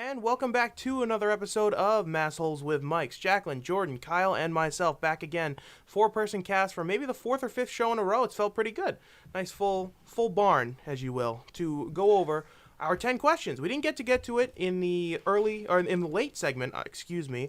And welcome back to another episode of Massholes with Mikes. Jaclyn, Jordan, Kyle, and myself back again. 4-person cast for maybe the 4th or 5th show in a row. It's felt pretty good. Nice full barn, as you will, to go over our 10 questions. We didn't get to it in the late segment,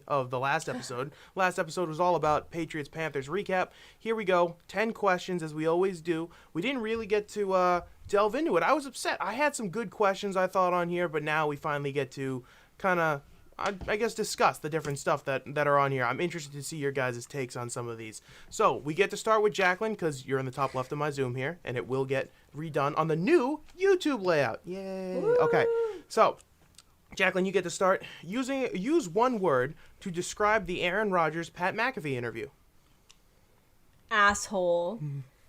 of the last episode. Last episode was all about Patriots-Panthers recap. Here we go, 10 questions as we always do. We didn't really get to delve into it. I was upset. I had some good questions I thought on here, but now we finally get to kind of, I guess, discuss the different stuff that are on here. I'm interested to see your guys' takes on some of these. So we get to start with Jaclyn because you're in the top left of my Zoom here, and it will get redone on the new YouTube layout. Yay! Woo! Okay, so Jaclyn, you get to start. Use one word to describe the Aaron Rodgers-Pat McAfee interview. Asshole.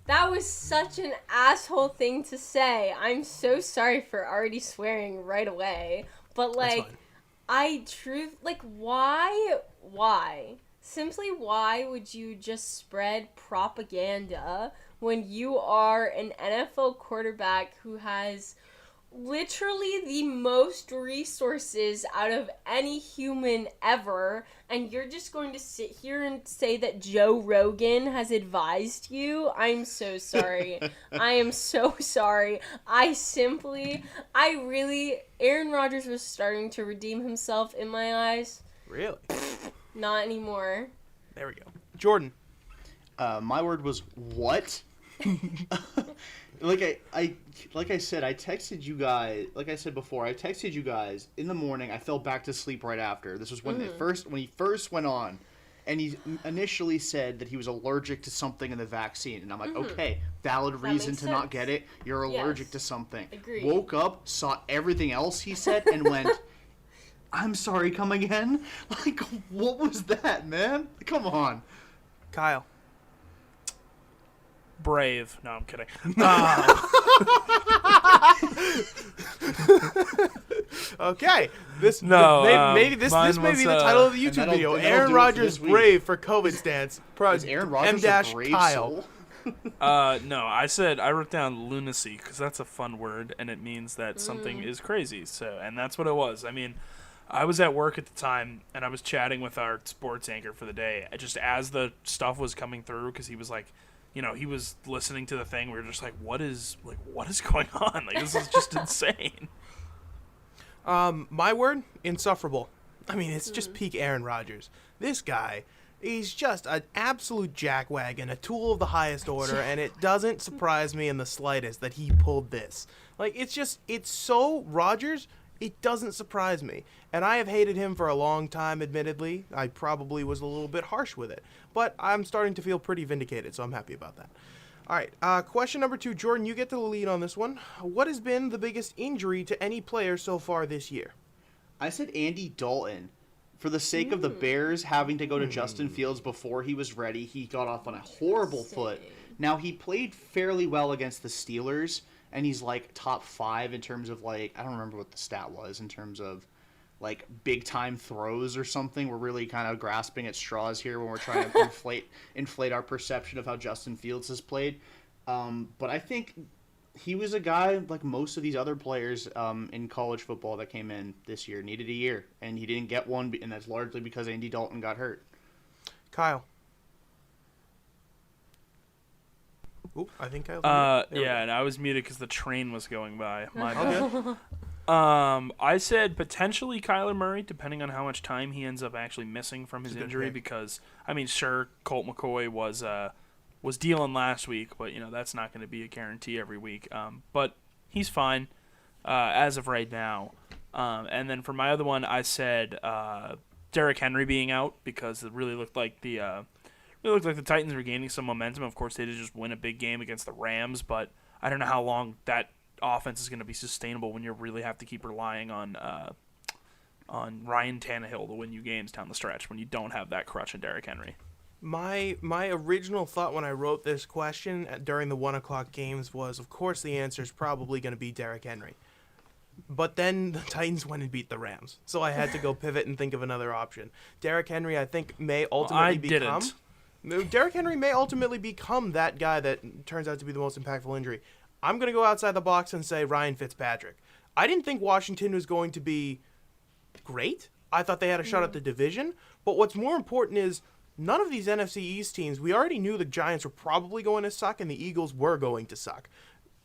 That was such an asshole thing to say. I'm so sorry for already swearing right away. But, why? Simply why would you just spread propaganda when you are an NFL quarterback who has literally the most resources out of any human ever, and you're just going to sit here and say that Joe Rogan has advised you? I'm so sorry. I am so sorry. Aaron Rodgers was starting to redeem himself in my eyes. Really? Not anymore. There we go. Jordan. My word was what? Like I said, I texted you guys. Like I said before, I texted you guys in the morning. I fell back to sleep right after. This was when he first went on, and he initially said that he was allergic to something in the vaccine, and I'm like, okay, valid reason to not get it. You're allergic to something. Agreed. Woke up, saw everything else he said, and went, I'm sorry, come again? Like, what was that, man? Come on. Kyle. Brave. No, I'm kidding. Okay. This may be the title of the YouTube video. Aaron Rodgers brave for COVID stance. Is Aaron Rodgers a brave Kyle. No, I wrote down lunacy because that's a fun word and it means that something is crazy. So, and that's what it was. I mean, I was at work at the time and I was chatting with our sports anchor for the day. Just as the stuff was coming through, because he was like, he was listening to the thing. We were just like, what is going on? Like, this is just insane. My word, insufferable. I mean, it's just peak Aaron Rodgers. This guy, he's just an absolute jackwagon, a tool of the highest order, and it doesn't surprise me in the slightest that he pulled this. Like, it's so Rodgers, it doesn't surprise me. And I have hated him for a long time, admittedly. I probably was a little bit harsh with it. But I'm starting to feel pretty vindicated, so I'm happy about that. All right, question number 2. Jordan, you get the lead on this one. What has been the biggest injury to any player so far this year? I said Andy Dalton. For the sake of the Bears having to go to Justin Fields before he was ready, he got off on a horrible foot. Now, he played fairly well against the Steelers, and he's like top 5 in terms of I don't remember what the stat was in terms of big time throws or something. We're really kind of grasping at straws here when we're trying to inflate our perception of how Justin Fields has played. But I think he was a guy like most of these other players in college football that came in this year needed a year, and he didn't get one, and that's largely because Andy Dalton got hurt. Kyle. Oop, I think I. And I was muted because the train was going by. My bad. I said potentially Kyler Murray, depending on how much time he ends up actually missing from his injury. Because I mean, sure, Colt McCoy was dealing last week, but that's not going to be a guarantee every week. But he's fine as of right now. And then for my other one, I said Derrick Henry being out because it really looked like the Titans were gaining some momentum. Of course, they did just win a big game against the Rams, but I don't know how long that offense is going to be sustainable when you really have to keep relying on Ryan Tannehill to win you games down the stretch when you don't have that crutch in Derrick Henry. My original thought when I wrote this question during the 1 o'clock games was, of course, the answer is probably going to be Derrick Henry. But then the Titans went and beat the Rams, so I had to go pivot and think of another option. Derrick Henry, I think, may ultimately become... Derrick Henry may ultimately become that guy that turns out to be the most impactful injury. I'm going to go outside the box and say Ryan Fitzpatrick. I didn't think Washington was going to be great. I thought they had a shot at the division. But what's more important is none of these NFC East teams, we already knew the Giants were probably going to suck and the Eagles were going to suck.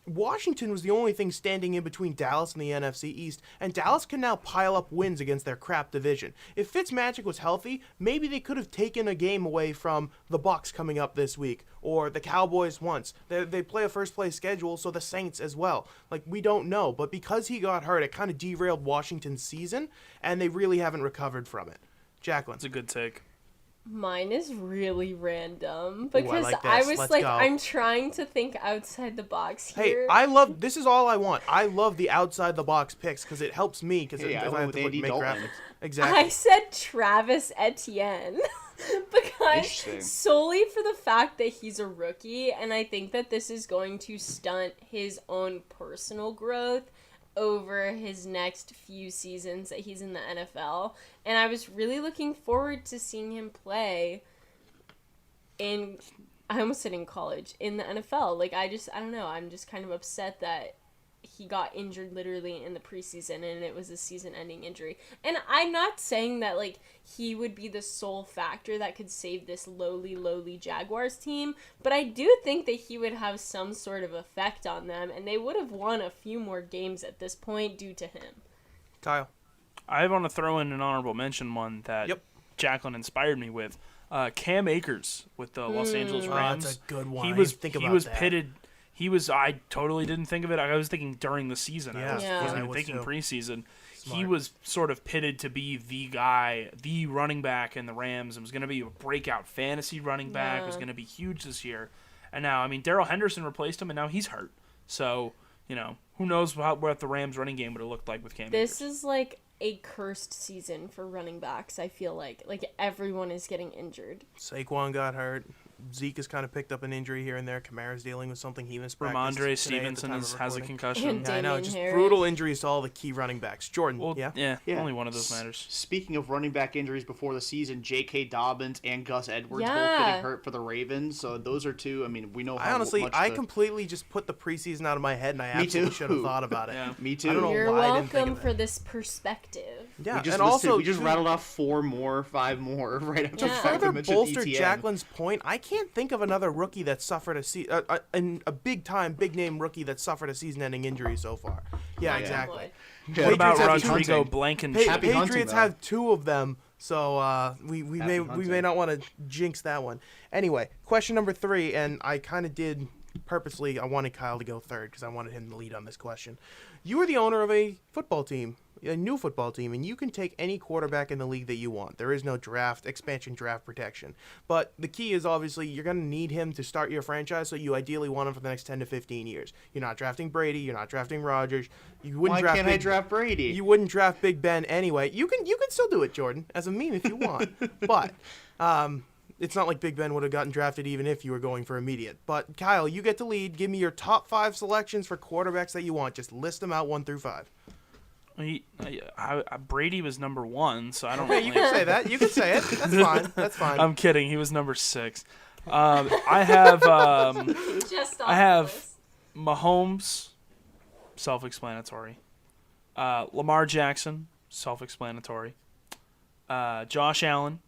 Washington was the only thing standing in between Dallas and the NFC East, and Dallas can now pile up wins against their crap division. If Fitzmagic was healthy, maybe they could have taken a game away from the Bucs coming up this week, or the Cowboys once. They play a first-place schedule, so the Saints as well. Like, we don't know, but because he got hurt, it kind of derailed Washington's season, and they really haven't recovered from it. Jaclyn. That's a good take. Mine is really random because like I this. was Let's like, go. I'm trying to think outside the box Hey, here. this is all I want. I love the outside the box picks because it helps me because Hey, I went with Andy make Dalton. graphics. Exactly. I said Travis Etienne because Interesting. solely for the fact that he's a rookie, and I think that this is going to stunt his own personal growth over his next few seasons that he's in the NFL. And I was really looking forward to seeing him play I almost said in college, in the NFL. Like, I don't know, I'm just kind of upset that he got injured literally in the preseason and it was a season-ending injury. And I'm not saying that, like, he would be the sole factor that could save this lowly Jaguars team, but I do think that he would have some sort of effect on them, and they would have won a few more games at this point due to him. Kyle. I want to throw in an honorable mention one that Jaclyn inspired me with. Cam Akers with the Los Angeles Rams. That's a good one. He I was didn't think he about was that. pitted. I totally didn't think of it. I was thinking during the season. Yeah. I wasn't I even was thinking too. preseason. He Smart. was sort of pitted to be the guy, the running back in the Rams, and was going to be a breakout fantasy running back, was going to be huge this year. And now, I mean, Darrell Henderson replaced him, and now he's hurt. So, who knows what the Rams running game would have looked like with Cam This Akers. is like a cursed season for running backs, I feel like. Like, everyone is getting injured. Saquon got hurt. Zeke has kind of picked up an injury here and there. Kamara's dealing with something. He missed practice Ramondre today at the Stevenson time of has a recording. concussion. And Yeah, I know. Damian Just Harris. brutal injuries to all the key running backs. Jordan, Well, yeah? only one of those matters. Speaking of running back injuries before the season, J.K. Dobbins and Gus Edwards both Yeah. getting hurt for the Ravens. So those are two. I mean, we know how I honestly, much I the- completely just put the preseason out of my head, and I Me absolutely too. should have thought about it. Yeah. Me too. I don't know You're why I didn't think welcome of for that. this perspective. Yeah, We just and listed, also we just to- rattled off 5 more right after To Yeah. further mentioned bolster ETN. Jaclyn's point, I can't think of another rookie that suffered a big-time, big-name rookie that suffered a season-ending injury so far. Yeah, Knock on exactly. wood. Yeah. What about Patriots have Rodrigo hunting. Blankenship? Happy hunting, Patriots though. have 2 of them, so we may hunting. not want to jinx that one. Anyway, question number 3, and I kind of did purposely. I wanted Kyle to go third because I wanted him to lead on this question. You are the owner of a football team, a new football team, and you can take any quarterback in the league that you want. There is no expansion draft protection. But the key is obviously you're going to need him to start your franchise, so you ideally want him for the next 10 to 15 years. You're not drafting Brady. You're not drafting Rodgers. You wouldn't Why draft can't I draft Brady? You wouldn't draft Big Ben anyway. You can still do it, Jordan, as a meme if you want. But it's not like Big Ben would have gotten drafted even if you were going for immediate. But Kyle, you get to lead. Give me your top 5 selections for quarterbacks that you want. Just list them out 1 through 5. Brady was number 1, so I don't. Okay, you can say that. You can say it. That's fine. That's fine. I'm kidding. He was number 6. I have Just off I have the list. Mahomes, self-explanatory. Lamar Jackson, self-explanatory. Josh Allen,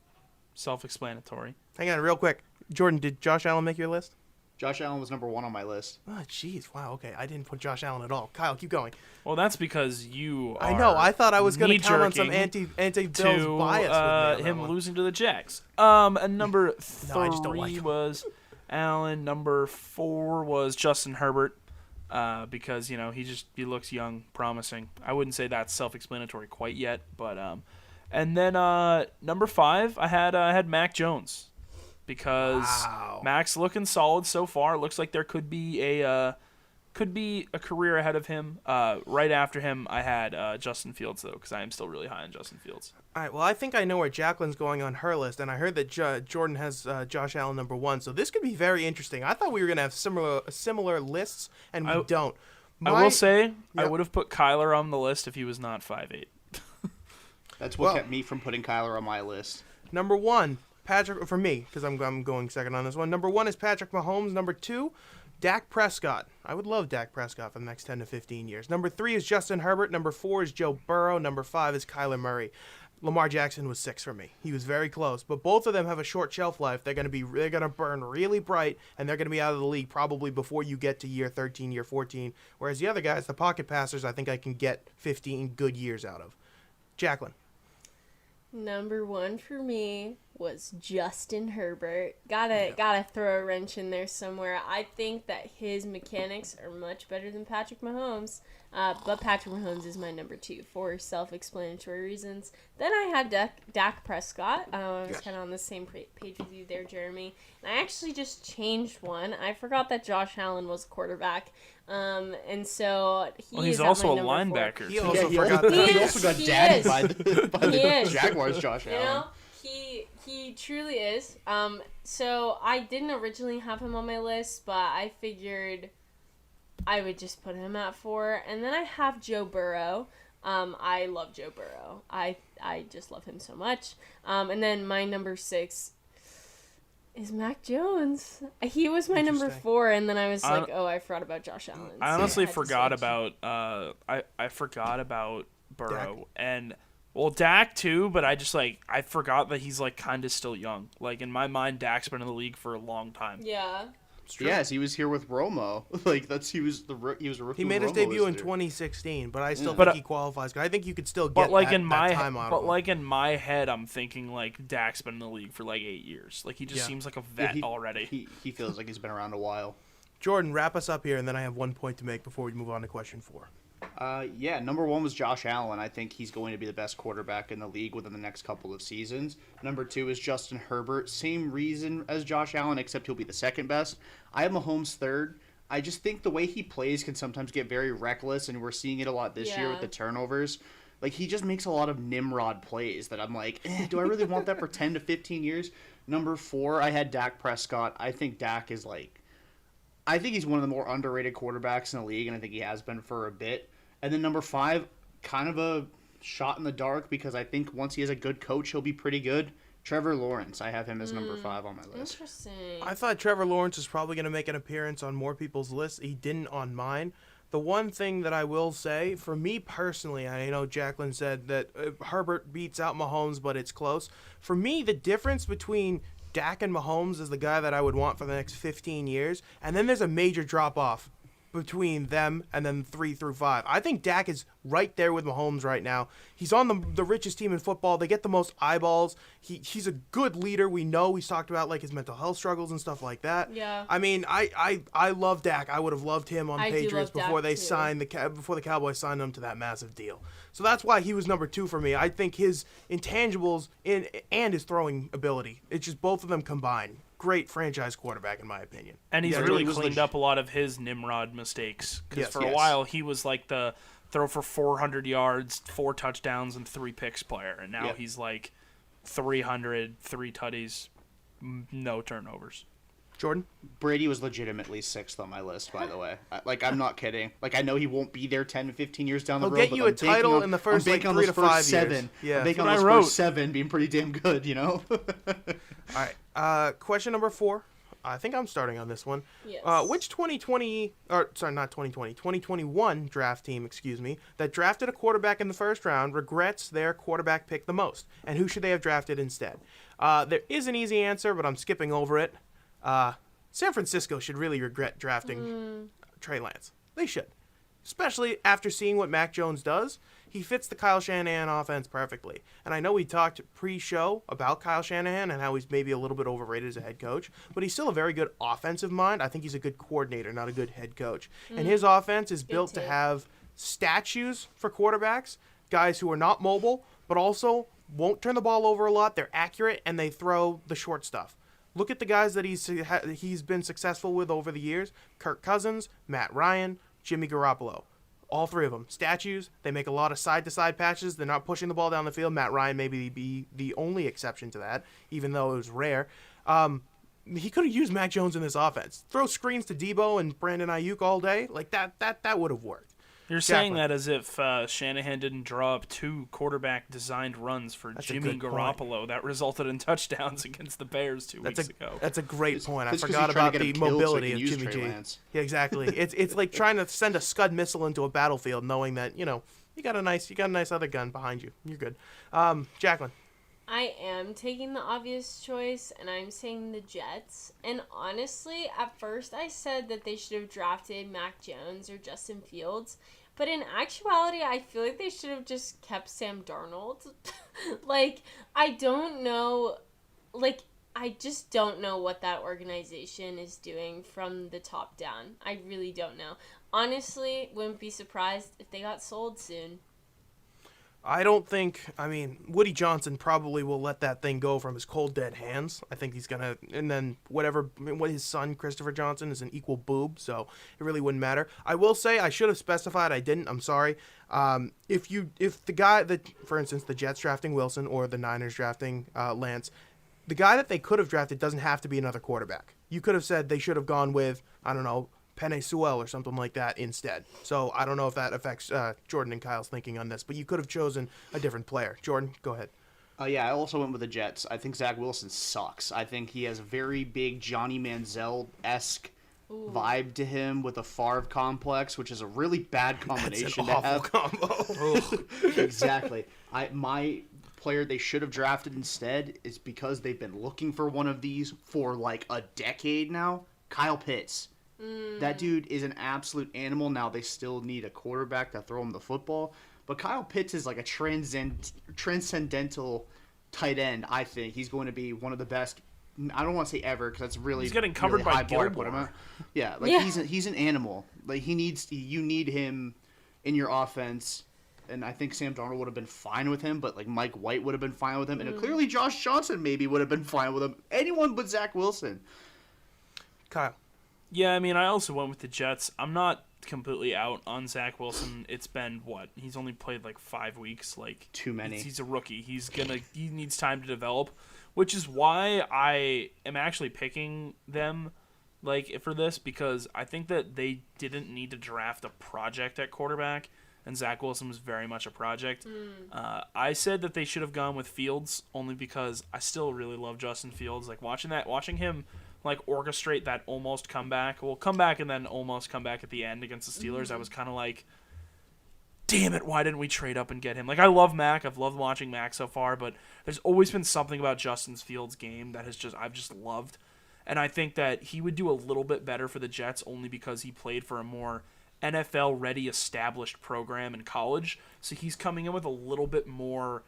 self-explanatory. Hang on real quick. Jordan, did Josh Allen make your list? Josh Allen was number 1 on my list. Oh, jeez. Wow, okay. I didn't put Josh Allen at all. Kyle, keep going. Well, that's because you are I know. I thought I was going to count on some knee-jerking anti-Bills to bias with me on that him one. losing to the Jags. And number 3 No, I just don't like him. was Allen. Number 4 was Justin Herbert. Because he looks young, promising. I wouldn't say that's self-explanatory quite yet, but and then number 5 I had Mac Jones, because Wow. Mac's looking solid so far. It looks like there could be a career ahead of him. Right after him, I had Justin Fields, though, because I am still really high on Justin Fields. All right, well, I think I know where Jaclyn's going on her list, and I heard that Jordan has Josh Allen number 1, so this could be very interesting. I thought we were going to have similar lists, and we don't. I will say I Yep. would have put Kyler on the list if he was not 5'8". That's what Well- kept me from putting Kyler on my list. Number 1, Patrick, for me, because I'm going second on this one. Number 1 is Patrick Mahomes. Number 2, Dak Prescott. I would love Dak Prescott for the next 10 to 15 years. Number 3 is Justin Herbert. Number 4 is Joe Burrow. Number 5 is Kyler Murray. Lamar Jackson was 6 for me. He was very close, but both of them have a short shelf life. They're going to burn really bright, and they're going to be out of the league probably before you get to year 13, year 14. Whereas the other guys, the pocket passers, I think I can get 15 good years out of. Jaclyn. Number 1 for me was Justin Herbert. Gotta throw a wrench in there somewhere. I think that his mechanics are much better than Patrick Mahomes. But Patrick Mahomes is my number 2 for self-explanatory reasons. Then I had Dak Prescott. I was kind of on the same page with you there, Jeremy. And I actually just changed one. I forgot that Josh Allen was quarterback. And so he's also a linebacker. He also forgot that. He also got daddied by the Jaguars, Josh Allen. You know, he truly is. So I didn't originally have him on my list, but I figured I would just put him at 4. And then I have Joe Burrow. I love Joe Burrow. I just love him so much. And then my number 6 is Mac Jones. He was my number 4, and then I was like, I forgot about Josh Allen. I honestly forgot about I forgot about Burrow Dak. And Dak too, but I forgot that he's like kind of still young. Like in my mind, Dak's been in the league for a long time. Yeah. Yes, he was here with Romo. He was a rookie. He made his debut in 2016, but I still think he qualifies. I think you could still get that time out of him. But like in my head, I'm thinking like Dak's been in the league for like 8 years. Like he just seems like a vet already. He feels like he's been around a while. Jordan, wrap us up here, and then I have 1 point to make before we move on to question 4. Number 1 was Josh Allen. I think he's going to be the best quarterback in the league within the next couple of seasons. Number 2 is Justin Herbert. Same reason as Josh Allen, except he'll be the second best. I have Mahomes third. I just think the way he plays can sometimes get very reckless, and we're seeing it a lot this year with the turnovers. Like, he just makes a lot of Nimrod plays that I'm like, do I really want that for 10 to 15 years? Number 4, I had Dak Prescott. I think Dak is I think he's one of the more underrated quarterbacks in the league, and I think he has been for a bit. And then number 5, kind of a shot in the dark because I think once he has a good coach, he'll be pretty good. Trevor Lawrence. I have him as number 5 on my list. Interesting. I thought Trevor Lawrence was probably going to make an appearance on more people's lists. He didn't on mine. The one thing that I will say, for me personally, I know Jaclyn said that Herbert beats out Mahomes, but it's close. For me, the difference between Dak and Mahomes is the guy that I would want for the next 15 years, and then there's a major drop-off between them and then 3 through 5. I think Dak is right there with Mahomes right now. He's on the richest team in football. They get the most eyeballs. He's a good leader. We know he's talked about like his mental health struggles and stuff like that. Yeah. I mean, I love Dak. I would have loved him on the Patriots before they signed before the Cowboys signed him to that massive deal. So that's why he was number 2 for me. I think his intangibles and his throwing ability, it's just both of them combined. Great franchise quarterback, in my opinion. And he's really cleaned up a lot of his Nimrod mistakes. Because for a while, he was like the throw for 400 yards, 4 touchdowns, and 3 picks player. And now he's like 300, 3 tutties, no turnovers. Jordan? Brady was legitimately 6th on my list, by the way. I'm not kidding. I know he won't be there 10 to 15 years down the road. He'll get you a title in the first 3 to 5 years. Yeah. I'm banking on those first 7 being pretty damn good, you know? All right. Question number 4. I think I'm starting on this one. Yes. Which 2021 draft team, that drafted a quarterback in the first round regrets their quarterback pick the most? And who should they have drafted instead? There is an easy answer, but I'm skipping over it. San Francisco should really regret drafting Trey Lance. They should. Especially after seeing what Mac Jones does. He fits the Kyle Shanahan offense perfectly. And I know we talked pre-show about Kyle Shanahan and how he's maybe a little bit overrated as a head coach, but he's still a very good offensive mind. I think he's a good coordinator, not a good head coach. And his offense is built to have statues for quarterbacks, guys who are not mobile, but also won't turn the ball over a lot. They're accurate, and they throw the short stuff. Look at the guys that he's been successful with over the years. Kirk Cousins, Matt Ryan, Jimmy Garoppolo. All 3 of them. Statues. They make a lot of side-to-side patches. They're not pushing the ball down the field. Matt Ryan maybe be the only exception to that, even though it was rare. He could have used Mac Jones in this offense. Throw screens to Debo and Brandon Ayuk all day. Like that would have worked. You're saying that as if Shanahan didn't draw up 2 quarterback-designed runs for Jimmy Garoppolo that resulted in touchdowns against the Bears 2 weeks ago. That's a great point. I forgot about the mobility of Jimmy G. Yeah, exactly. It's like trying to send a Scud missile into a battlefield, knowing that you got a nice other gun behind you. You're good. Jaclyn. I am taking the obvious choice, and I'm saying the Jets. And honestly, at first I said that they should have drafted Mac Jones or Justin Fields. But in actuality, I feel like they should have just kept Sam Darnold. I don't know. I just don't know what that organization is doing from the top down. I really don't know. Honestly, wouldn't be surprised if they got sold soon. I don't think, Woody Johnson probably will let that thing go from his cold, dead hands. I think he's going to, and then what his son, Christopher Johnson, is an equal boob, so it really wouldn't matter. I will say, I should have specified, I didn't, I'm sorry. If the guy that, for instance, the Jets drafting Wilson or the Niners drafting Lance, the guy that they could have drafted doesn't have to be another quarterback. You could have said they should have gone with, I don't know, Penei Sewell or something like that instead. So I don't know if that affects Jordan and Kyle's thinking on this, but you could have chosen a different player. Jordan, go ahead. Yeah, I also went with the Jets. I think Zach Wilson sucks. I think he has a very big Johnny Manziel-esque vibe to him with a Favre complex, which is a really bad combination That's an to have. awful combo. Exactly. My player they should have drafted instead is because they've been looking for one of these for like a decade now. Kyle Pitts. That dude is an absolute animal. Now they still need a quarterback to throw him the football. But Kyle Pitts is like a transcendental tight end, I think. He's going to be one of the best. I don't want to say ever because that's really he's getting covered really by high bar to Gilmore. put him at. Yeah, he's an animal. Like you need him in your offense. And I think Sam Darnold would have been fine with him, but like Mike White would have been fine with him, and clearly Josh Johnson maybe would have been fine with him. Anyone but Zach Wilson. Kyle. Yeah, I also went with the Jets. I'm not completely out on Zach Wilson. It's been, he's only played like 5 weeks. Too many. He's a rookie. He needs time to develop, which is why I am actually picking them for this, because I think that they didn't need to draft a project at quarterback, and Zach Wilson was very much a project. I said that they should have gone with Fields only because I still really love Justin Fields. Watching him orchestrate that almost comeback. Well, come back and then almost come back at the end against the Steelers. I was kind of like, damn it, why didn't we trade up and get him? I love Mac. I've loved watching Mac so far, but there's always been something about Justin Fields' game that I've just loved. And I think that he would do a little bit better for the Jets only because he played for a more NFL-ready established program in college. So he's coming in with a little bit more,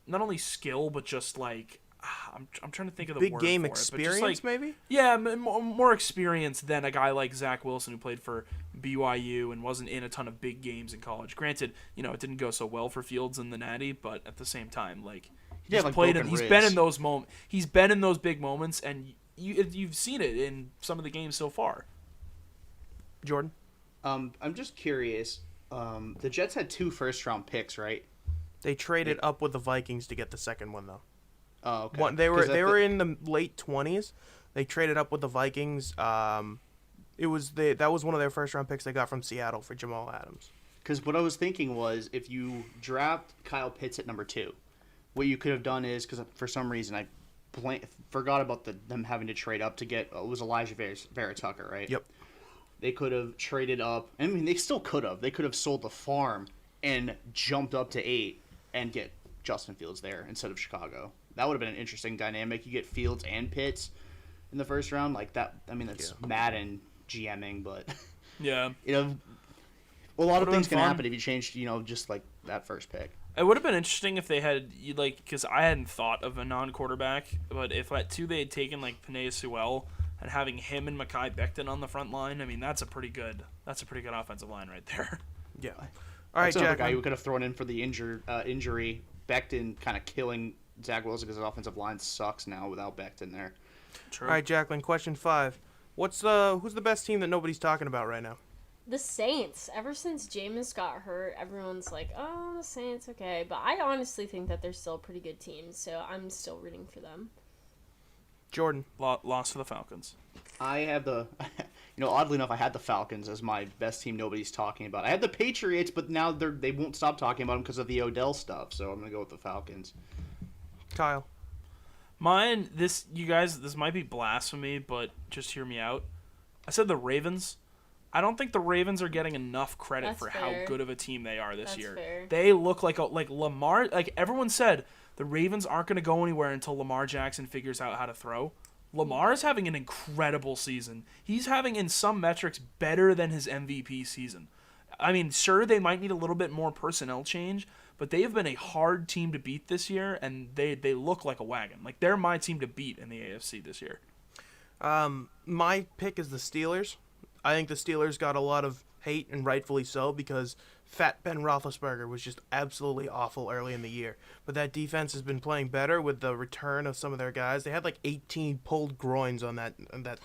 not only skill, but just I'm trying to think of the big word game for experience, it, maybe? Yeah, more experience than a guy like Zach Wilson who played for BYU and wasn't in a ton of big games in college. Granted, it didn't go so well for Fields in the Natty, but at the same time, he's been in those moments. He's been in those big moments, and you've seen it in some of the games so far. Jordan? I'm just curious. The Jets had 2 first-round picks, right? They traded up with the Vikings to get the second one, though. Oh, okay. They were in the late 20s. They traded up with the Vikings. That was one of their first round picks they got from Seattle for Jamal Adams. Because what I was thinking was, if you draft Kyle Pitts at number 2, what you could have done is, because for some reason I forgot about them having to trade up to get, it was Elijah Vera Tucker, right? Yep. They could have traded up. They still could have. They could have sold the farm and jumped up to 8 and get Justin Fields there instead of Chicago. That would have been an interesting dynamic. You get Fields and Pitts in the first round like that. That's Madden GMing, but yeah, a lot of things can happen if you change, just like that first pick. It would have been interesting if they had because I hadn't thought of a non-quarterback, but if at 2 they had taken Penei Sewell and having him and Mekhi Becton on the front line, that's a pretty good offensive line right there. Yeah. All right, Jack. Jack. Guy who could have thrown in for the injury. Becton kind of killing Zach Wilson because his offensive line sucks now without Becton there. True. All right, Jaclyn, question 5. Who's the best team that nobody's talking about right now? The Saints. Ever since Jameis got hurt, everyone's like, oh, the Saints, okay. But I honestly think that they're still a pretty good team, so I'm still rooting for them. Jordan. Lost to the Falcons. I have Oddly enough, I had the Falcons as my best team nobody's talking about. I had the Patriots, but now they won't stop talking about them because of the Odell stuff, so I'm going to go with the Falcons. Kyle. Mine, you guys, this might be blasphemy, but just hear me out. I said the Ravens. I don't think the Ravens are getting enough credit That's for fair. how good of a team they are this That's year. fair. They look like Lamar. Like everyone said, the Ravens aren't going to go anywhere until Lamar Jackson figures out how to throw. Lamar is having an incredible season. He's having, in some metrics, better than his MVP season. I mean, sure, they might need a little bit more personnel change, but they have been a hard team to beat this year, and they look like a wagon. Like, they're my team to beat in the AFC this year. My pick is the Steelers. I think the Steelers got a lot of hate, and rightfully so, because Fat Ben Roethlisberger was just absolutely awful early in the year. But that defense has been playing better with the return of some of their guys. They had like 18 pulled groins on that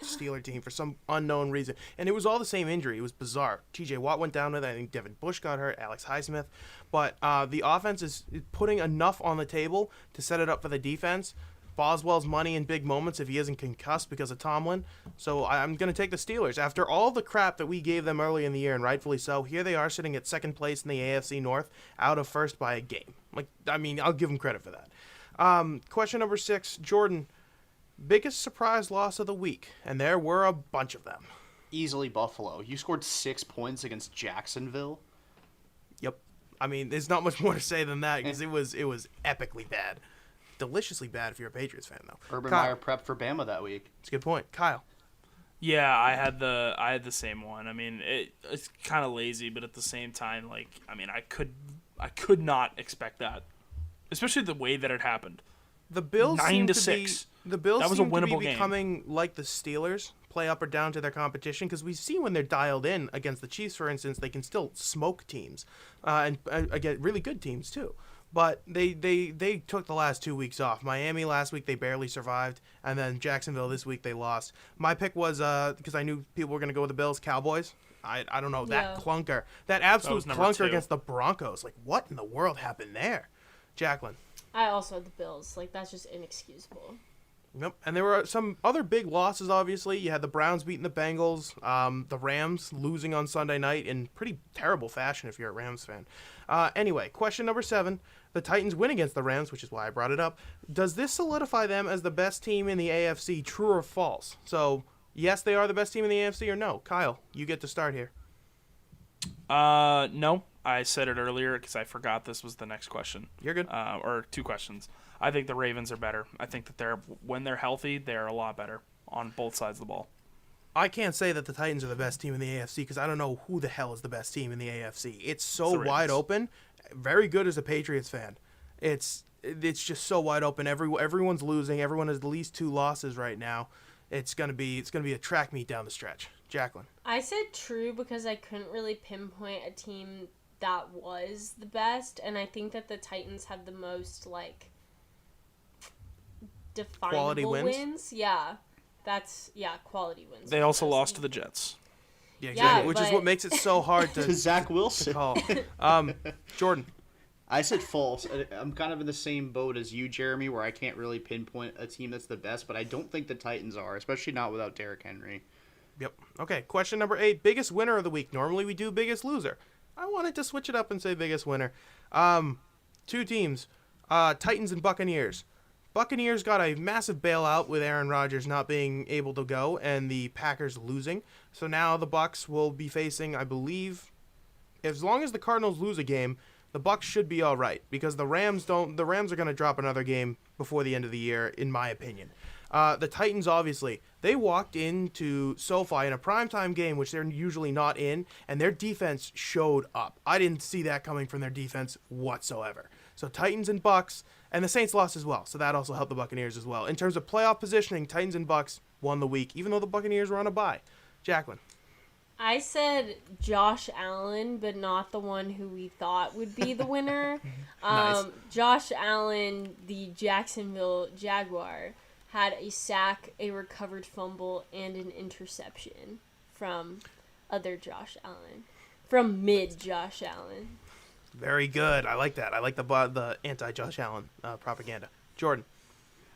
Steeler team for some unknown reason. And it was all the same injury. It was bizarre. TJ Watt went down with it. I think Devin Bush got hurt, Alex Highsmith. But the offense is putting enough on the table to set it up for the defense. Boswell's money in big moments if he isn't concussed because of Tomlin. So I'm going to take the Steelers. After all the crap that we gave them early in the year, and rightfully so, here they are sitting at second place in the AFC North, out of first by a game. I'll give them credit for that. Question number 6, Jordan. Biggest surprise loss of the week, and there were a bunch of them. Easily Buffalo. You scored 6 points against Jacksonville. Yep. There's not much more to say than that because it was epically bad. Deliciously bad if you're a Patriots fan, though. Urban Kyle. Meyer prepped for Bama that week. It's a good point. Kyle. Yeah, I had the same one. It's kind of lazy, but at the same time, I could not expect that, especially the way that it happened. The Bills 9-6. The Bills That was a seem to be winnable game. becoming like the Steelers, play up or down to their competition, because we see when they're dialed in against the Chiefs, for instance, they can still smoke teams, and again, really good teams too. But they took the last 2 weeks off. Miami last week, they barely survived. And then Jacksonville this week, they lost. My pick was, because I knew people were going to go with the Bills, Cowboys. I don't know, that clunker. That absolute clunker 2. against the Broncos. What in the world happened there? Jaclyn. I also had the Bills. That's just inexcusable. Yep, and there were some other big losses, obviously. You had the Browns beating the Bengals, the Rams losing on Sunday night in pretty terrible fashion if you're a Rams fan. Anyway, question number 7. The Titans win against the Rams, which is why I brought it up. Does this solidify them as the best team in the AFC, true or false? So, yes, they are the best team in the AFC, or no? Kyle, you get to start here. No. I said it earlier because I forgot this was the next question. You're good. Or 2 questions. I think the Ravens are better. I think that when they're healthy, they're a lot better on both sides of the ball. I can't say that the Titans are the best team in the AFC because I don't know who the hell is the best team in the AFC. It's so wide open. Very good as a Patriots fan. It's just so wide open. Everyone's losing. Everyone has at least 2 losses right now. It's gonna be a track meet down the stretch. Jaclyn. I said true because I couldn't really pinpoint a team that was the best, and I think that the Titans have the most definable Quality wins? Yeah. Quality wins. They also lost to the Jets. Yeah, exactly. Yeah, Which is what makes it so hard to Zach Wilson. call. Jordan. I said false. I'm kind of in the same boat as you, Jeremy, where I can't really pinpoint a team that's the best, but I don't think the Titans are, especially not without Derrick Henry. Yep. Okay, question number 8. Biggest winner of the week. Normally we do biggest loser. I wanted to switch it up and say biggest winner. 2 teams, Titans and Buccaneers. Buccaneers got a massive bailout with Aaron Rodgers not being able to go and the Packers losing. So now the Bucs will be facing, I believe, as long as the Cardinals lose a game, the Bucs should be all right because the Rams are going to drop another game before the end of the year, in my opinion. The Titans, obviously, they walked into SoFi in a primetime game, which they're usually not in, and their defense showed up. I didn't see that coming from their defense whatsoever. So Titans and Bucs, and the Saints lost as well, so that also helped the Buccaneers as well. In terms of playoff positioning, Titans and Bucs won the week, even though the Buccaneers were on a bye. Jaclyn. I said Josh Allen, but not the one who we thought would be the winner. Nice. Josh Allen, the Jacksonville Jaguar, had a sack, a recovered fumble, and an interception from other Josh Allen. From mid Josh Allen. Very good. I like that. I like the anti-Josh Allen propaganda. Jordan.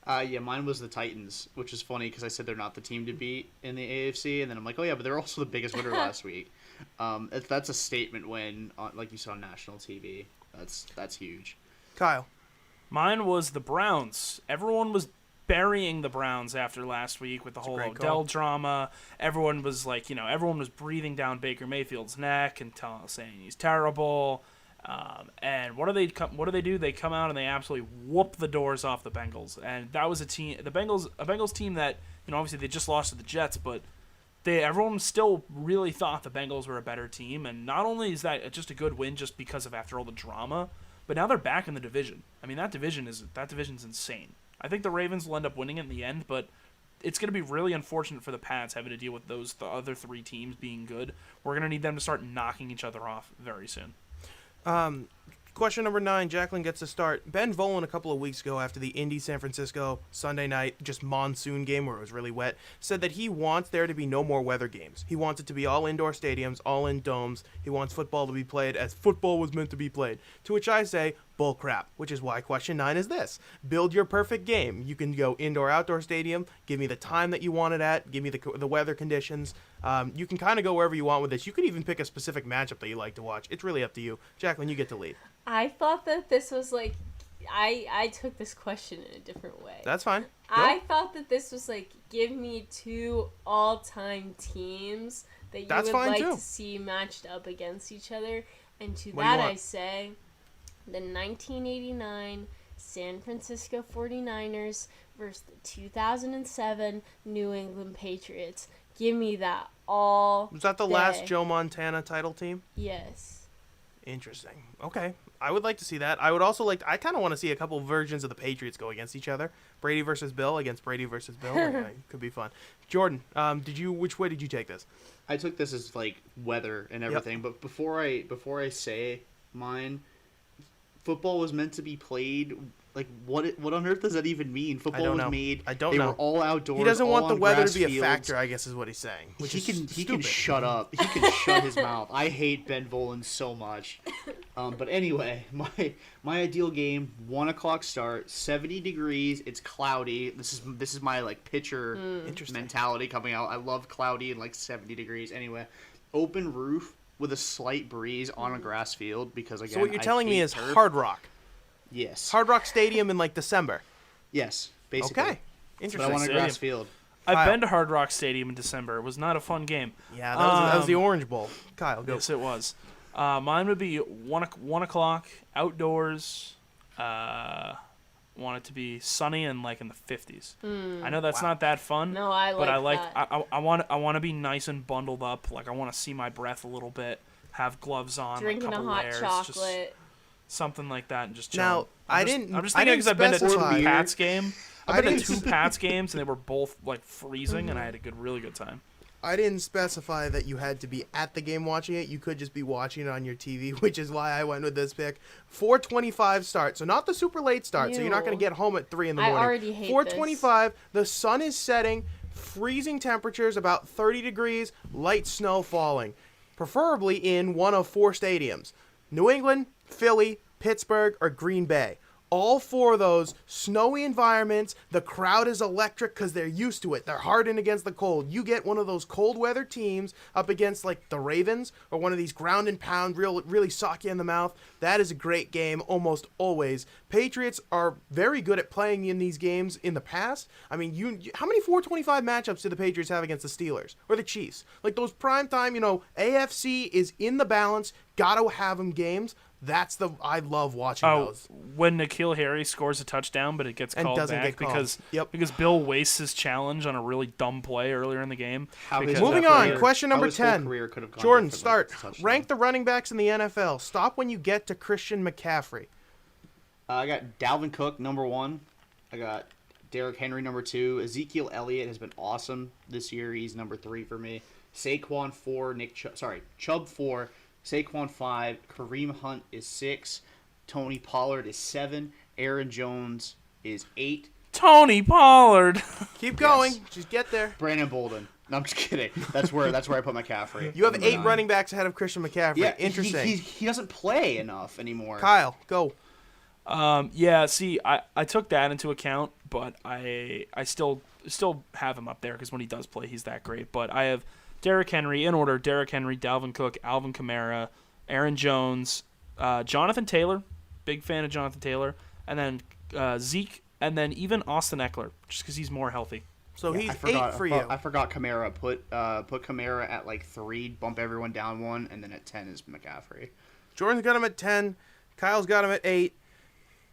Yeah, mine was the Titans, which is funny because I said they're not the team to beat in the AFC, and then I'm like, oh yeah, but they're also the biggest winner last week. That's a statement win, like you saw on national TV. That's huge. Kyle. Mine was the Browns. Everyone was burying the Browns after last week with the whole Odell drama. Everyone was everyone was breathing down Baker Mayfield's neck and saying he's terrible. And what do they do? They come out and they absolutely whoop the doors off the Bengals. And that was a Bengals team that, obviously they just lost to the Jets, but everyone still really thought the Bengals were a better team. And not only is that just a good win just because of after all the drama, but now they're back in the division. I mean, that division's insane. I think the Ravens will end up winning it in the end, but it's going to be really unfortunate for the Pats having to deal with the other three teams being good. We're going to need them to start knocking each other off very soon. Question number 9, Jaclyn gets to start. Ben Volen a couple of weeks ago after the Indy-San Francisco Sunday night just monsoon game where it was really wet said that he wants there to be no more weather games. He wants it to be all indoor stadiums, all in domes. He wants football to be played as football was meant to be played. To which I say, bull crap, which is why question 9 is this. Build your perfect game. You can go indoor, outdoor stadium. Give me the time that you want it at. Give me the weather conditions. You can kind of go wherever you want with this. You could even pick a specific matchup that you like to watch. It's really up to you. Jaclyn, you get to lead. I thought that this was like, I took this question in a different way. That's fine. Go. I thought that this was like, give me 2 all-time teams that you would like to see matched up against each other. And to that I say, the 1989 San Francisco 49ers versus the 2007 New England Patriots. Give me that all Was that the last Joe Montana title team? Yes. Interesting. Okay. I would like to see that. I would also I kind of want to see a couple versions of the Patriots go against each other. Brady versus Bill against Brady versus Bill. Could be fun. Jordan, which way did you take this? I took this as like weather and everything, but before I say mine, football was meant to be played. Like, what on earth does that even mean? Football was made. I don't know. They were all outdoors. He doesn't want the weather to be fields. A factor, I guess is what he's saying. He can shut up. He can shut his mouth. I hate Ben Volen so much. But anyway, my ideal game, 1:00 start, 70 degrees. It's cloudy. This is my like pitcher mentality coming out. I love cloudy and like 70 degrees. Anyway, open roof with a slight breeze on a grass field because again. So what you're telling me is turf. Hard Rock. Yes. Hard Rock Stadium in like December. Yes, basically. Okay. Interesting. But I want a grass field. I've been to Hard Rock Stadium in December. It was not a fun game. Yeah, that was the Orange Bowl. Kyle, go. Yes, it was. Mine would be 1:00 outdoors. Want it to be sunny and like in the 50s. I know that's not that fun. No, but I want to be nice and bundled up. Like I want to see my breath a little bit. Have gloves on. Drinking a couple a hot layers, chocolate. Something like that, and just chill. Now, I'm just thinking because I've been to 2 Pats game. I've been to 2 Pats games, and they were both like freezing, and I had a really good time. I didn't specify that you had to be at the game watching it. You could just be watching it on your TV, which is why I went with this pick. 4:25 start, so not the super late start. So you're not going to get home at 3 in the morning. I already hate 4:25. The sun is setting. Freezing temperatures, about 30 degrees. Light snow falling, preferably in one of 4 stadiums: New England, Philly, Pittsburgh, or Green Bay. All 4 of those snowy environments. The crowd is electric because they're used to it. They're hardened against the cold. You get one of those cold weather teams up against like the Ravens or one of these ground and pound, really sock you in the mouth. That is a great game almost always. Patriots are very good at playing in these games in the past. I mean, how many 4:25 matchups did the Patriots have against the Steelers or the Chiefs? Like those primetime, AFC is in the balance. Gotta have them games. I love watching those. When N'Keal Harry scores a touchdown, but it gets called back because Bill wastes his challenge on a really dumb play earlier in the game. Moving on, question number 10. Jordan, start. Rank the running backs in the NFL. Stop when you get to Christian McCaffrey. I got Dalvin Cook, number 1. I got Derrick Henry, number 2. Ezekiel Elliott has been awesome this year. He's number 3 for me. Saquon 4. Chubb 4. Saquon 5, Kareem Hunt is 6, Tony Pollard is 7, Aaron Jones is 8. Tony Pollard. Keep going. Yes. Just get there. Brandon Bolden. No, I'm just kidding. That's where I put McCaffrey. You have 8 running backs ahead of Christian McCaffrey. Yeah, interesting. He doesn't play enough anymore. Kyle, go. Yeah, see, I took that into account, but I still have him up there because when he does play, he's that great. But I have Derrick Henry in order: Derrick Henry, Dalvin Cook, Alvin Kamara, Aaron Jones, Jonathan Taylor. Big fan of Jonathan Taylor, and then Zeke, and then even Austin Eckler, just because he's more healthy. So he's 8 for you. I forgot Kamara. Put Kamara at like 3, bump everyone down 1, and then at 10 is McCaffrey. Jordan's got him at 10. Kyle's got him at 8.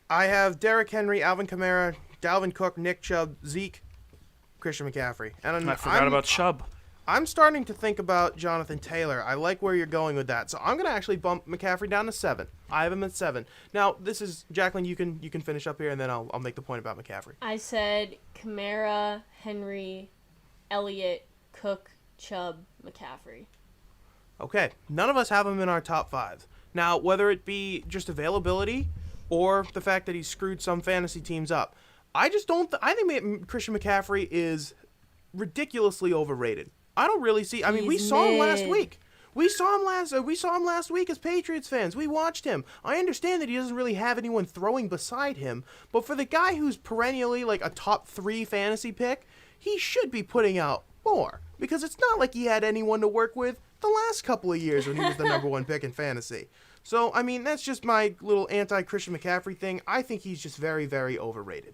I have Derrick Henry, Alvin Kamara, Dalvin Cook, Nick Chubb, Zeke, Christian McCaffrey. And I forgot about Chubb. I'm starting to think about Jonathan Taylor. I like where you're going with that. So I'm going to actually bump McCaffrey down to 7. I have him at 7. Now, this is, Jaclyn, you can finish up here, and then I'll make the point about McCaffrey. I said Kamara, Henry, Elliott, Cook, Chubb, McCaffrey. Okay. None of us have him in our top 5. Now, whether it be just availability or the fact that he screwed some fantasy teams up, I just don't. I think Christian McCaffrey is ridiculously overrated. I don't really see. I mean, we saw him last week. We saw him last week as Patriots fans. We watched him. I understand that he doesn't really have anyone throwing beside him, but for the guy who's perennially like a top 3 fantasy pick, he should be putting out more because it's not like he had anyone to work with the last couple of years when he was the number 1 pick in fantasy. So, I mean, that's just my little anti-Christian McCaffrey thing. I think he's just very, very overrated.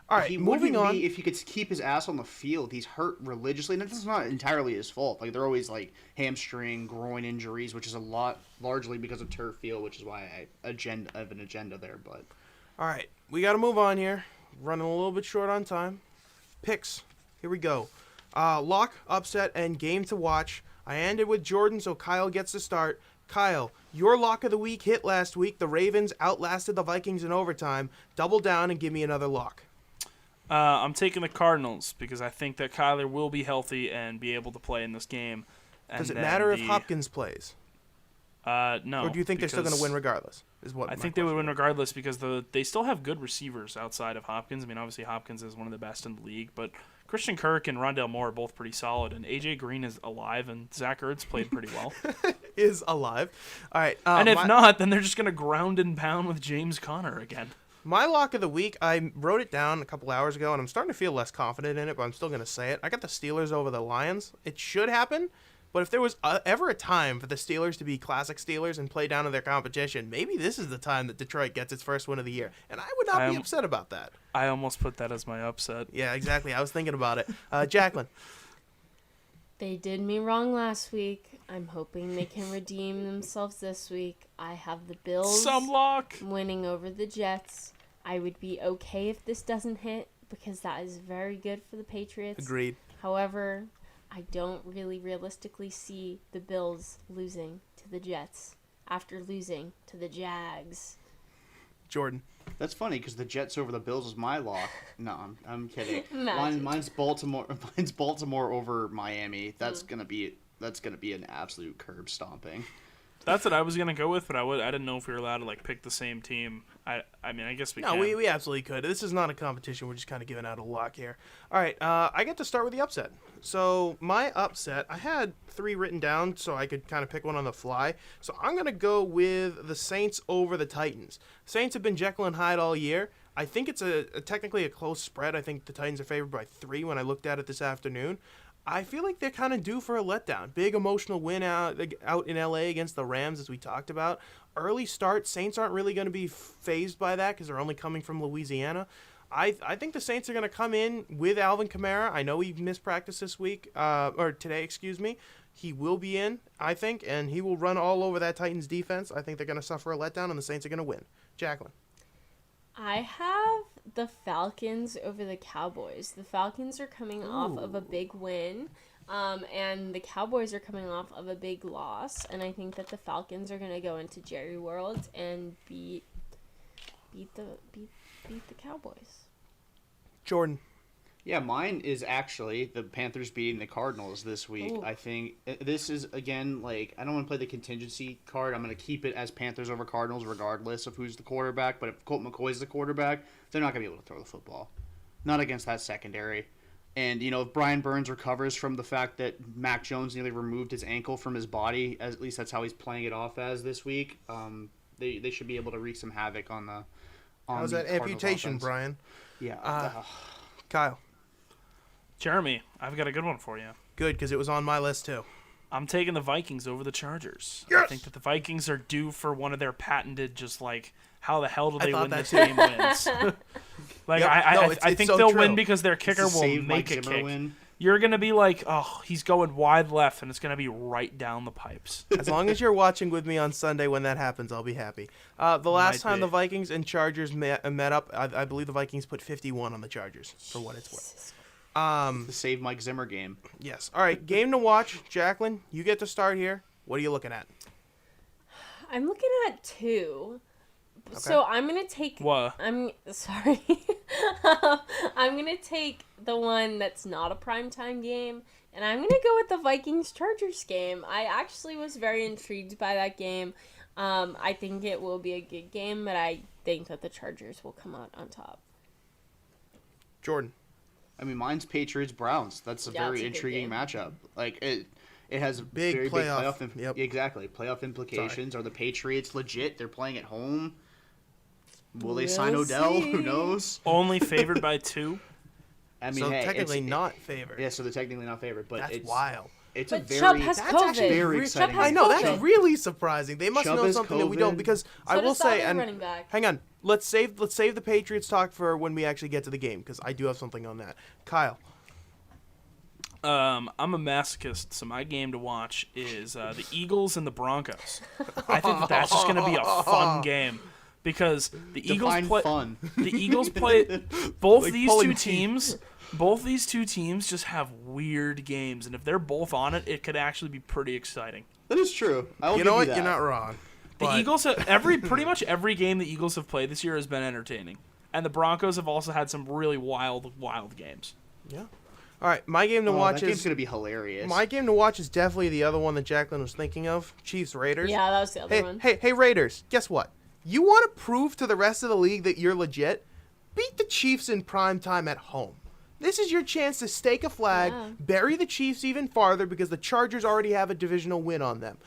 All right, moving on. If he could keep his ass on the field, he's hurt religiously, and that's not entirely his fault. Like, they're always, like, hamstring, groin injuries, which is largely because of turf field, which is why I have an agenda there. But all right, we got to move on here. Running a little bit short on time. Picks. Here we go. Lock, upset, and game to watch. I ended with Jordan, so Kyle gets to start. Kyle, your lock of the week hit last week. The Ravens outlasted the Vikings in overtime. Double down and give me another lock. I'm taking the Cardinals because I think that Kyler will be healthy and be able to play in this game. Does it matter if Hopkins plays? No. Or do you think they're still going to win regardless? I think they would win regardless because they still have good receivers outside of Hopkins. I mean, obviously Hopkins is one of the best in the league, but Christian Kirk and Rondale Moore are both pretty solid, and A.J. Green is alive, and Zach Ertz played pretty well. Is alive. All right. And if not, then they're just going to ground and pound with James Conner again. My lock of the week, I wrote it down a couple hours ago, and I'm starting to feel less confident in it, but I'm still going to say it. I got the Steelers over the Lions. It should happen, but if there was ever a time for the Steelers to be classic Steelers and play down to their competition, maybe this is the time that Detroit gets its first win of the year, and I would not be upset about that. I almost put that as my upset. Yeah, exactly. I was thinking about it. Jaclyn. They did me wrong last week. I'm hoping they can redeem themselves this week. I have the Bills winning over the Jets. I would be okay if this doesn't hit because that is very good for the Patriots. Agreed. However, I don't really realistically see the Bills losing to the Jets after losing to the Jags. Jordan. That's funny because the Jets over the Bills is my lock. No, I'm kidding. Mine's Baltimore. Mine's Baltimore over Miami. That's gonna be an absolute curb stomping. That's what I was gonna go with, but I didn't know if we were allowed to like pick the same team. I mean, I guess we can. No, we absolutely could. This is not a competition. We're just kind of giving out a lock here. All right, I get to start with the upset. So my upset, I had 3 written down so I could kind of pick one on the fly. So I'm going to go with the Saints over the Titans. Saints have been Jekyll and Hyde all year. I think it's technically a close spread. I think the Titans are favored by 3 when I looked at it this afternoon. I feel like they're kind of due for a letdown. Big emotional win out in LA against the Rams, as we talked about. Early start, Saints aren't really going to be fazed by that because they're only coming from Louisiana. I think the Saints are going to come in with Alvin Kamara. I know he missed practice this week, or today, excuse me. He will be in, I think, and he will run all over that Titans defense. I think they're going to suffer a letdown, and the Saints are going to win. Jaclyn. I have the Falcons over the Cowboys. The Falcons are coming off of a big win, and the Cowboys are coming off of a big loss. And I think that the Falcons are going to go into Jerry World and beat the Cowboys. Jordan. Yeah, mine is actually the Panthers beating the Cardinals this week. Ooh. I think this is, again, like, I don't want to play the contingency card. I'm going to keep it as Panthers over Cardinals regardless of who's the quarterback. But if Colt McCoy's the quarterback, they're not going to be able to throw the football. Not against that secondary. And, you know, if Brian Burns recovers from the fact that Mac Jones nearly removed his ankle from his body, at least that's how he's playing it off as this week, they should be able to wreak some havoc on on How's the that Cardinals amputation, offense. Brian? Yeah. Kyle. Jeremy, I've got a good one for you. Good, because it was on my list too. I'm taking the Vikings over the Chargers. Yes! I think that the Vikings are due for one of their patented, just like, how the hell do they thought win that this too. game wins? Like, Yep. I No, it's think so they'll true. win because their kicker It's a will save make Mike a Zimmer kick. win. You're going to be like, oh, he's going wide left, and it's going to be right down the pipes. As long as you're watching with me on Sunday when that happens, I'll be happy. The last Might time be. the Vikings and Chargers met up, I believe the Vikings put 51 on the Chargers, for what it's worth. The save Mike Zimmer game. Yes. All right, game to watch. Jaclyn, you get to start here. What are you looking at? I'm looking at 2. So I'm gonna take. What? I'm sorry. I'm gonna take the one that's not a primetime game, and I'm gonna go with the Vikings-Chargers game. I actually was very intrigued by that game. I think it will be a good game, but I think that the Chargers will come out on top. Jordan. I mean, mine's Patriots-Browns. That's a Yeah, very it's a good intriguing game. matchup. Like, it has Big very playoff. big playoff. Yep. Exactly. Playoff implications. Are the Patriots legit? They're playing at home. Will they sign We'll Odell? see. Who knows? Only favored by 2. I mean, So hey, technically it's, not favored. Yeah, so they're technically not favored, but That's it's wild. It's But a very Chubb has That's COVID. actually very Chubb exciting. has I know, that's COVID. really surprising. They must Chubb know has something that we don't, COVID. because I So will does the say, other and running back. hang on, let's save the Patriots talk for when we actually get to the game, because I do have something on that. Kyle. I'm a masochist, so my game to watch is the Eagles and the Broncos. I think that that's just going to be a fun game because the Eagles Define play. fun. The Eagles play both Like these pulling two teeth. teams. Both these two teams just have weird games, and if they're both on it, it could actually be pretty exciting. That is true. I will You know give what? that. You're not wrong. The But- Eagles have pretty much every game the Eagles have played this year has been entertaining, and the Broncos have also had some really wild games. Yeah. All right, my game to Oh, watch that game's is gonna be hilarious. my game to watch is definitely the other one that Jaclyn was thinking of, Chiefs Raiders. Yeah, that was the other Hey, one. hey, Raiders! Guess what? You want to prove to the rest of the league that you're legit? Beat the Chiefs in prime time at home. This is your chance to stake a flag, Yeah. bury the Chiefs even farther because the Chargers already have a divisional win on them.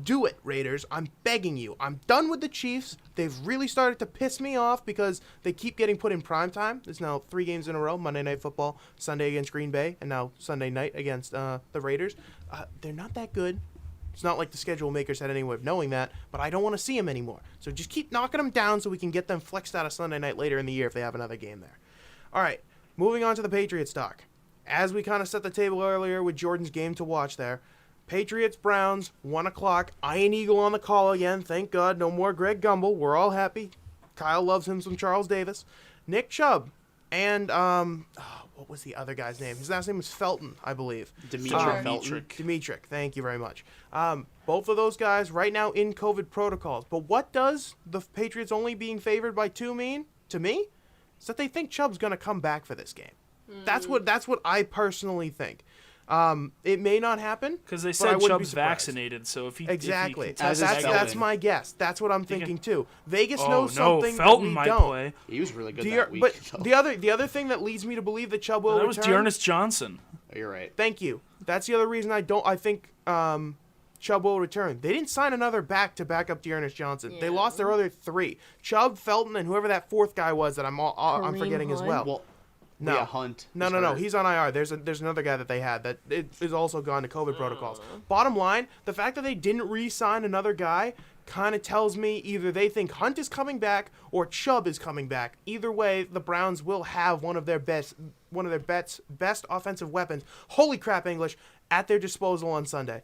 Do it, Raiders. I'm begging you. I'm done with the Chiefs. They've really started to piss me off because they keep getting put in prime time. There's now 3 games in a row, Monday Night Football, Sunday against Green Bay, and now Sunday night against the Raiders. They're not that good. It's not like the schedule makers had any way of knowing that, but I don't want to see them anymore. So just keep knocking them down so we can get them flexed out of Sunday night later in the year if they have another game there. All right, moving on to the Patriots talk. As we kind of set the table earlier with Jordan's game to watch there, Patriots, Browns, 1 o'clock. Iron Eagle on the call again. Thank God. No more Greg Gumbel. We're all happy. Kyle loves him some Charles Davis. Nick Chubb. And, what was the other guy's name? His last name was Felton, I believe. Demetric Felton. Demetric. Thank you very much. Both of those guys right now in COVID protocols. But what does the Patriots only being favored by 2 mean to me? Is that they think Chubb's going to come back for this game. That's what I personally think. It may not happen Because they but I said wouldn't be Chubb's surprised. vaccinated, so if he Exactly. if he can test As is negative- That's my guess. That's what I'm thinking too. Vegas Oh knows no, something Felton that we might don't. play. He was really good Do that you- week. but though. the other thing that leads me to believe that Chubb will That was return. Dearness Johnson. Oh, you're right. Thank you. That's the other reason I think Chubb will return. They didn't sign another back to back up Dearness Johnson. They Yeah. lost their other 3. Chubb, Felton, and whoever that 4th guy was that I'm Kareem forgetting as Hunt? well. Well, No. yeah, Hunt. No. was hurt. He's on IR. There's another guy that they had that is also gone to COVID protocols. Bottom line, the fact that they didn't re-sign another guy kind of tells me either they think Hunt is coming back or Chubb is coming back. Either way, the Browns will have one of their best offensive weapons. Holy crap, English, at their disposal on Sunday.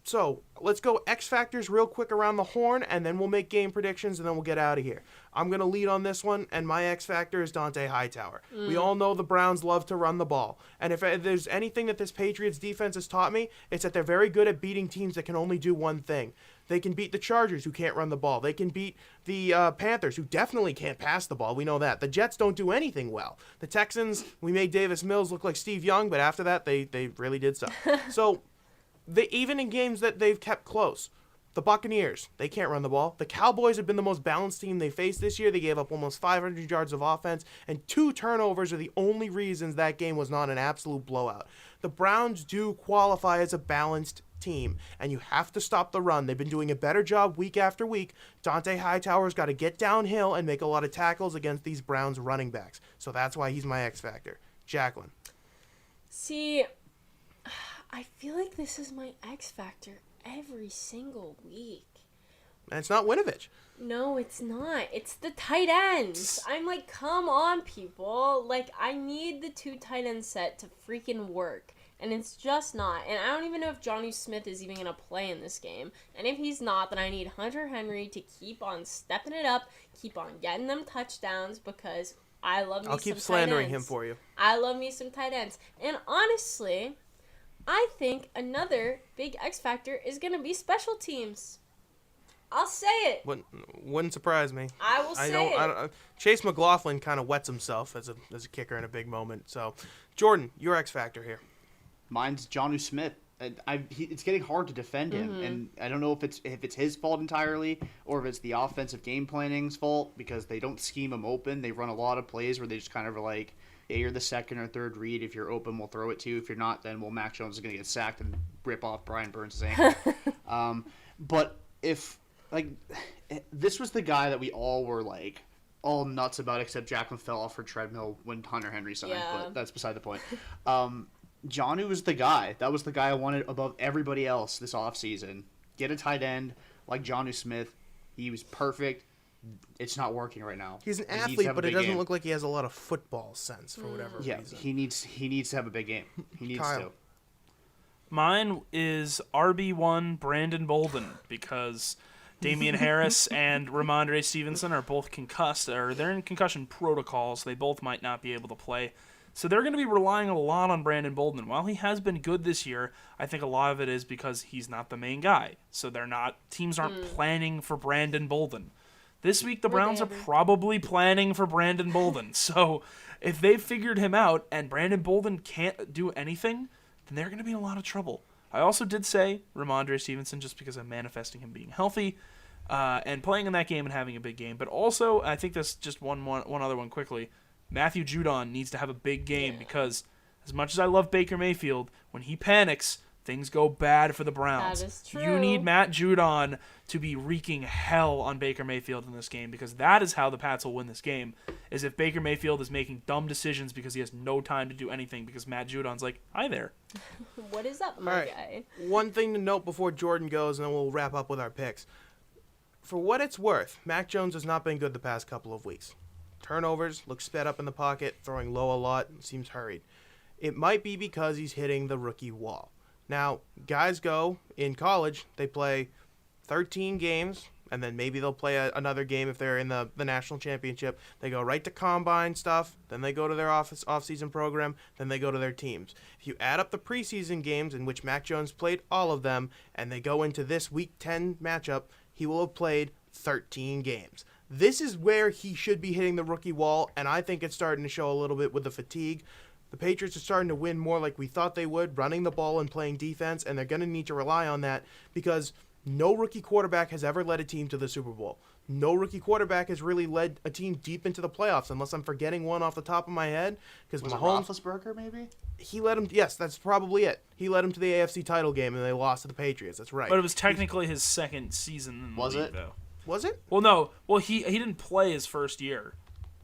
So let's go X Factors real quick around the horn, and then we'll make game predictions, and then we'll get out of here. I'm going to lead on this one, and my X Factor is Dante Hightower. We all know the Browns love to run the ball. And if there's anything that this Patriots defense has taught me, it's that they're very good at beating teams that can only do one thing. They can beat the Chargers, who can't run the ball. They can beat the Panthers, who definitely can't pass the ball. We know that. The Jets don't do anything well. The Texans, we made Davis Mills look like Steve Young, but after that, they really did suck. So even in games that they've kept close, the Buccaneers, they can't run the ball. The Cowboys have been the most balanced team they faced this year. They gave up almost 500 yards of offense, and 2 turnovers are the only reasons that game was not an absolute blowout. The Browns do qualify as a balanced team, and you have to stop the run. They've been doing a better job week after week. Dante Hightower's got to get downhill and make a lot of tackles against these Browns running backs. So that's why he's my X factor. Jaclyn. See, I feel like this is my X factor every single week. And it's not Winovich. No, it's not. It's the tight ends. I'm like, come on, people. Like, I need the 2 tight end set to freaking work. And it's just not. And I don't even know if Johnny Smith is even going to play in this game. And if he's not, then I need Hunter Henry to keep on stepping it up, keep on getting them touchdowns, because I love me some tight ends. I'll keep slandering him for you. I love me some tight ends. And honestly, I think another big X factor is going to be special teams. I'll say it. Wouldn't surprise me. I will say it. Chase McLaughlin kind of wets himself as a kicker in a big moment. So, Jordan, your X factor here. Mine's Jonnu Smith. It's getting hard to defend him, and I don't know if it's his fault entirely or if it's the offensive game planning's fault, because they don't scheme him open. They run a lot of plays where they just kind of are like, yeah, you're the second or third read. If you're open, we'll throw it to you. If you're not, then Mac Jones is going to get sacked and rip off Brian Burns' ankle. But if this was the guy that we all were like all nuts about, except Jaclyn fell off her treadmill when Hunter Henry signed, but that's beside the point. Jonnu was the guy. That was the guy I wanted above everybody else this offseason. Get a tight end like Jonnu Smith. He was perfect. It's not working right now. He's an athlete, but it doesn't look like he has a lot of football sense for whatever reason. He needs to have a big game. He needs to. Mine is RB1 Brandon Bolden, because Damian Harris and Ramondre Stevenson are both concussed, or they're in concussion protocols. They both might not be able to play. So they're going to be relying a lot on Brandon Bolden. While he has been good this year, I think a lot of it is because he's not the main guy. So teams aren't planning for Brandon Bolden. This week, the Browns are probably planning for Brandon Bolden. So if they've figured him out and Brandon Bolden can't do anything, then they're going to be in a lot of trouble. I also did say Ramondre Stevenson just because I'm manifesting him being healthy and playing in that game and having a big game. But also, I think that's just one other one quickly. Matthew Judon needs to have a big game, because as much as I love Baker Mayfield, when he panics, things go bad for the Browns. That is true. You need Matt Judon to be wreaking hell on Baker Mayfield in this game, because that is how the Pats will win this game, is if Baker Mayfield is making dumb decisions because he has no time to do anything because Matt Judon's like, hi there. What is up, my guy? One thing to note before Jordan goes, and then we'll wrap up with our picks. For what it's worth, Mac Jones has not been good the past couple of weeks. Turnovers, looks sped up in the pocket, throwing low a lot, seems hurried. It might be because he's hitting the rookie wall. Now, guys go, in college, they play 13 games, and then maybe they'll play another game if they're in the national championship. They go right to combine stuff, then they go to their off-season program, then they go to their teams. If you add up the preseason games in which Mac Jones played all of them, and they go into this Week 10 matchup, he will have played 13 games. This is where he should be hitting the rookie wall, and I think it's starting to show a little bit with the fatigue. The Patriots are starting to win more like we thought they would, running the ball and playing defense, and they're going to need to rely on that because no rookie quarterback has ever led a team to the Super Bowl. No rookie quarterback has really led a team deep into the playoffs, unless I'm forgetting one off the top of my head. Was it Roethlisberger, maybe? He led him. Yes, that's probably it. He led him to the AFC title game, and they lost to the Patriots. That's right. But it was technically his second season in the league, it? Though. Was it? Well, no. Well, he didn't play his first year.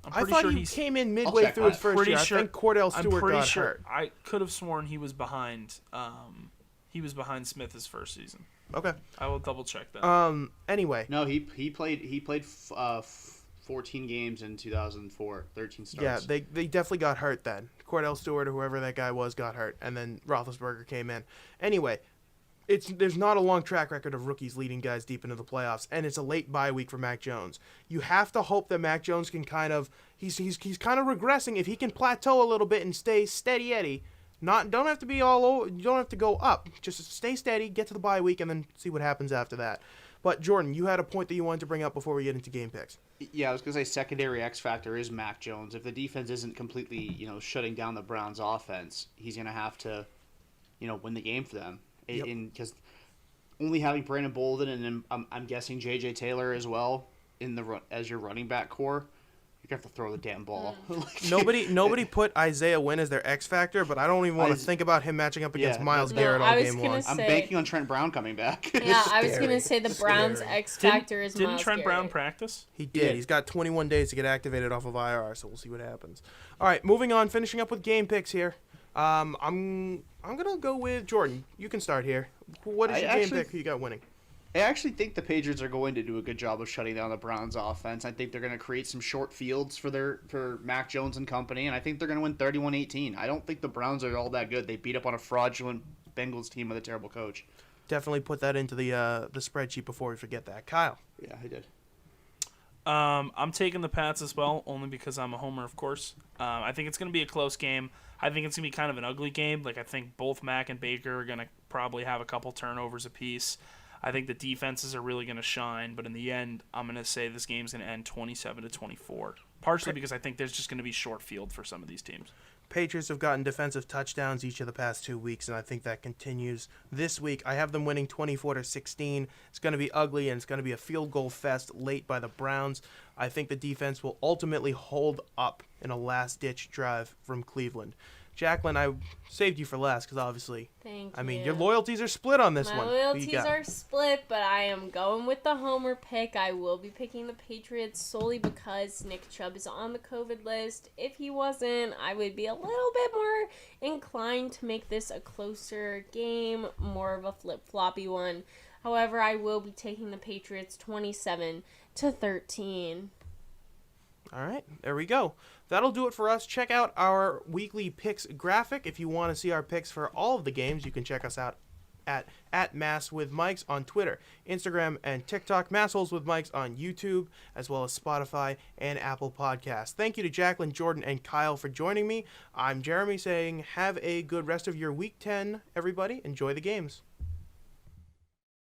I thought he came in midway through his first year. I think Cordell Stewart got hurt. I could have sworn he was behind. He was behind Smith his first season. Okay. I will double check that. Anyway. No, he played 14 games in 2004, 13 starts. Yeah, they definitely got hurt then. Cordell Stewart or whoever that guy was got hurt, and then Roethlisberger came in. Anyway, there's not a long track record of rookies leading guys deep into the playoffs, and it's a late bye week for Mac Jones. You have to hope that Mac Jones can he's kind of regressing. If he can plateau a little bit and stay steady Eddie, don't have to be all over, you don't have to go up. Just stay steady, get to the bye week, and then see what happens after that. But Jordan, you had a point that you wanted to bring up before we get into game picks. Yeah, I was going to say secondary X factor is Mac Jones. If the defense isn't completely, shutting down the Browns offense, he's going to have to, win the game for them. Because only having Brandon Bolden and then I'm guessing J.J. Taylor as well as your running back core, have to throw the damn ball. Nobody put Isaiah Wynn as their X-Factor, but I don't even want to think about him matching up against Myles Garrett all game long. I'm banking on Trent Brown coming back. Yeah, I was going to say the Browns X-Factor is Myles Didn't Trent Garrett. Brown practice? He did. He's got 21 days to get activated off of IR, so we'll see what happens. All right, moving on, finishing up with game picks here. I'm gonna go with Jordan. You can start here. What is your game pick? Who you got winning? I actually think the Patriots are going to do a good job of shutting down the Browns offense. I think they're going to create some short fields for Mac Jones and company, and I think they're going to win 31-18. I don't think the Browns are all that good. They beat up on a fraudulent Bengals team with a terrible coach. Definitely put that into the spreadsheet before we forget that. Kyle. Yeah, I did. I'm taking the Pats as well, only because I'm a homer, of course. I think it's going to be a close game. I think it's going to be kind of an ugly game. Like, I think both Mac and Baker are going to probably have a couple turnovers apiece. I think the defenses are really going to shine, but in the end, I'm going to say this game's going to end 27-24. Partially because I think there's just going to be short field for some of these teams. Patriots have gotten defensive touchdowns each of the past 2 weeks, and I think that continues this week. I have them winning 24-16. It's going to be ugly, and it's going to be a field goal fest late by the Browns. I think the defense will ultimately hold up in a last-ditch drive from Cleveland. Jaclyn, I saved you for last because obviously, Thank I mean, you. your loyalties are split on this My one. loyalties are split, but I am going with the homer pick. I will be picking the Patriots solely because Nick Chubb is on the COVID list. If he wasn't, I would be a little bit more inclined to make this a closer game, more of a flip-floppy one. However, I will be taking the Patriots 27-13. All right, there we go. That'll do it for us. Check out our weekly picks graphic. If you want to see our picks for all of the games, you can check us out at Mass with Mikes on Twitter, Instagram, and TikTok. Massholes with Mikes on YouTube, as well as Spotify and Apple Podcasts. Thank you to Jaclyn, Jordan, and Kyle for joining me. I'm Jeremy saying have a good rest of your Week 10, everybody. Enjoy the games.